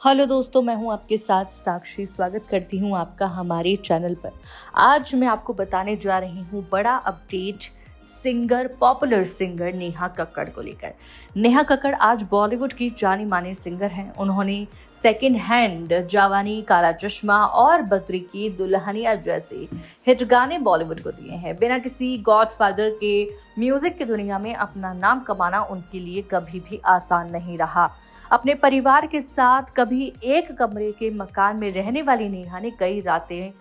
Hello दोस्तों, मैं हूं आपके साथ साक्षी। स्वागत करती हूं आपका हमारे चैनल पर। आज मैं आपको बताने जा रही हूं बड़ा update popular singer Neha Kakkar को लेकर। नेहा कक्कड़ आज बॉलीवुड की जानी मानी सिंगर हैं। उन्होंने सेकंड हैंड, जवानी, काला चश्मा और बद्री की दुल्हनिया जैसे हिट गाने बॉलीवुड को दिए हैं। बिना किसी गॉडफादर के म्यूजिक की दुनिया में अपना नाम कमाना उनके लिए कभी भी आसान नहीं रहा। अपने परिवार के साथ कभी एक कमरे के मकान में रहने वाली नेहा ने कई रातें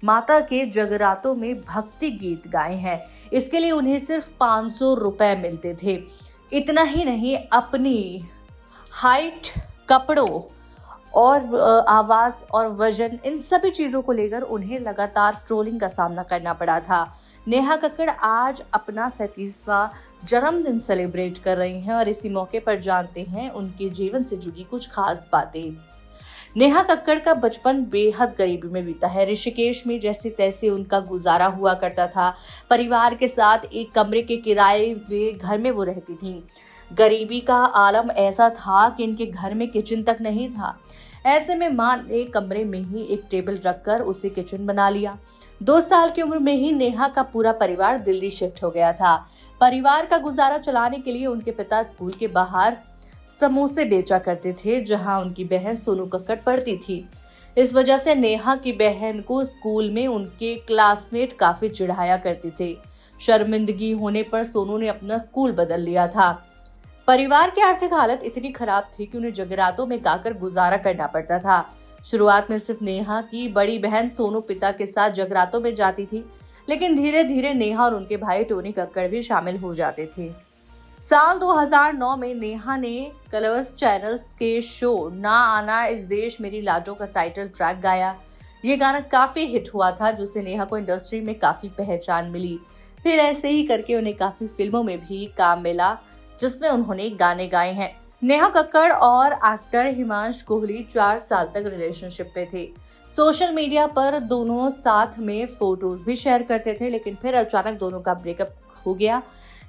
माता के जगरातों में भक्ति गीत गाए हैं। इसके लिए उन्हें सिर्फ 500 रुपए मिलते थे। इतना ही नहीं, अपनी हाइट, कपड़ों और आवाज और वजन, इन सभी चीजों को लेकर उन्हें लगातार ट्रोलिंग का सामना करना पड़ा था। नेहा कक्कड़ आज अपना 37वां जन्मदिन सेलिब्रेट कर रही हैं और इसी मौके पर जानते हैं उनके जीवन से जुड़ी कुछ खास बातें। नेहा कक्कड़ का बचपन बेहद गरीबी में बीता है। ऋषिकेश में जैसे तैसे उनका गुजारा हुआ करता था। परिवार के साथ एक कमरे के किराए में घर में वो रहती थीं। गरीबी का आलम ऐसा था कि इनके घर में किचन तक नहीं था। ऐसे में मां ने कमरे में ही एक टेबल रखकर उसे किचन बना लिया। 2 साल की उम्र में ही नेहा का पूरा परिवार दिल्ली शिफ्ट हो गया था। परिवार का गुजारा चलाने के लिए उनके पिता स्कूल के बाहर समोसे बेचा करते थे, जहां उनकी बहन सोनू कक्कड़ पढ़ती थी। इस वजह से नेहा की बहन को स्कूल में उनके क्लासमेट काफी चिढ़ाया करते थे। शर्मिंदगी होने पर सोनू ने अपना स्कूल बदल लिया था। परिवार की आर्थिक हालत इतनी खराब थी कि उन्हें जगरातों में गाकर गुजारा करना पड़ता था। शुरुआत में सिर्फ नेहा की बड़ी बहन सोनू पिता के साथ जगरातों में जाती थी, लेकिन धीरे धीरे नेहा और उनके भाई टोनी कक्कड़ भी शामिल हो जाते थे। साल 2009 में नेहा ने कलर्स चैनल्स के शो ना आना इस देश मेरी लाडो का टाइटल ट्रैक गाया। ये गाना काफी हिट हुआ था, जिससे नेहा को इंडस्ट्री में काफी पहचान मिली। फिर ऐसे ही करके उन्हें काफी फिल्मों में भी काम मिला, जिसमें उन्होंने गाने गाए हैं। नेहा कक्कड़ और एक्टर हिमांश कोहली 4 साल तक रिलेशनशिप पे थे। सोशल मीडिया पर दोनों साथ में फोटोज भी शेयर करते थे, लेकिन फिर अचानक दोनों का ब्रेकअप हो गया।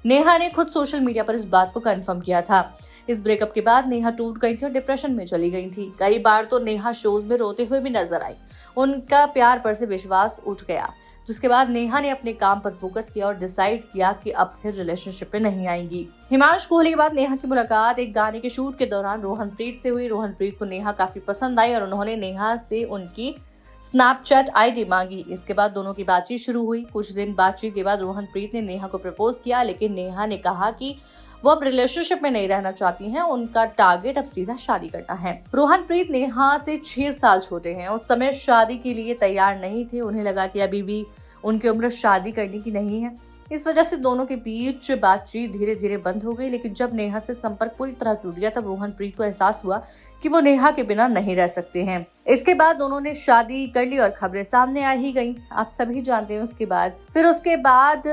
नेहा ने खुद सोशल मीडिया पर इस बात को कंफर्म किया था। इस ब्रेकअप के बाद नेहा टूट गई थी और डिप्रेशन में चली गई थी। कई बार तो नेहा शोज में रोते हुए भी नजर आई। उनका प्यार पर से विश्वास उठ गया, जिसके बाद नेहा ने अपने काम पर फोकस किया और डिसाइड किया कि अब फिर रिलेशनशिप में नहीं आएंगी। हिमांश कोहली के बाद नेहा की मुलाकात एक गाने के शूट के दौरान रोहनप्रीत से हुई। रोहनप्रीत को नेहा काफी पसंद आई और उन्होंने नेहा से उनकी स्नैपचैट आईडी मांगी। इसके बाद दोनों की बातचीत शुरू हुई। कुछ दिन बातचीत के बाद रोहनप्रीत ने नेहा को प्रपोज किया, लेकिन नेहा ने कहा कि वो अब रिलेशनशिप में नहीं रहना चाहती हैं। उनका टारगेट अब सीधा शादी करना है। रोहनप्रीत नेहा से 6 साल छोटे हैं। उस समय शादी के लिए तैयार नहीं थे। उन्हें लगा कि अभी भी उनकी उम्र शादी करने की नहीं है। इस वजह से दोनों के बीच बातचीत धीरे धीरे बंद हो गई। लेकिन जब नेहा से संपर्क पूरी तरह टूट गया, तब रोहनप्रीत को एहसास हुआ कि वो नेहा के बिना नहीं रह सकते हैं। इसके बाद दोनों ने शादी कर ली और खबरें सामने आ ही गईं। आप सभी जानते हैं उसके बाद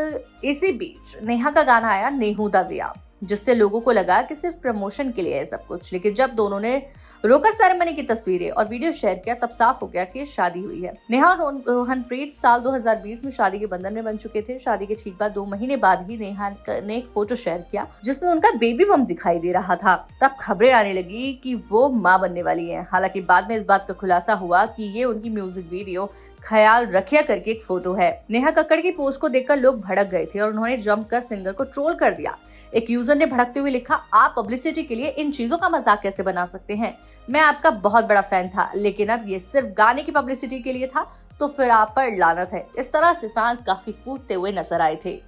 इसी बीच नेहा का गाना आया नेहू दा विया, जिससे लोगों को लगा कि सिर्फ प्रमोशन के लिए है सब कुछ। लेकिन जब दोनों ने रोकस सेरेमनी की तस्वीरें और वीडियो शेयर किया, तब साफ हो गया कि शादी हुई है। नेहा और रोहनप्रीत साल 2020 में शादी के बंधन में बन चुके थे। शादी के ठीक बाद 2 महीने बाद ही नेहा ने एक फोटो शेयर किया, जिसमें उनका बेबी बम दिखाई दे रहा था। तब खबरें आने लगी कि वो मां बनने वाली है। हालांकि बाद में इस बात का खुलासा हुआ कि ये उनकी म्यूजिक वीडियो ख्याल रखिया करके एक फोटो है। नेहा कक्कड़ की पोस्ट को देखकर लोग भड़क गए थे और उन्होंने जमकर सिंगर को ट्रोल कर दिया। एक यूजर ने भड़कते हुए लिखा, आप पब्लिसिटी के लिए इन चीजों का मजाक कैसे बना सकते हैं? मैं आपका बहुत बड़ा फैन था, लेकिन अब ये सिर्फ गाने की पब्लिसिटी के लिए था, तो फिर आप पर लानत है। इस तरह से फैंस काफी फूटते हुए नजर आए थे।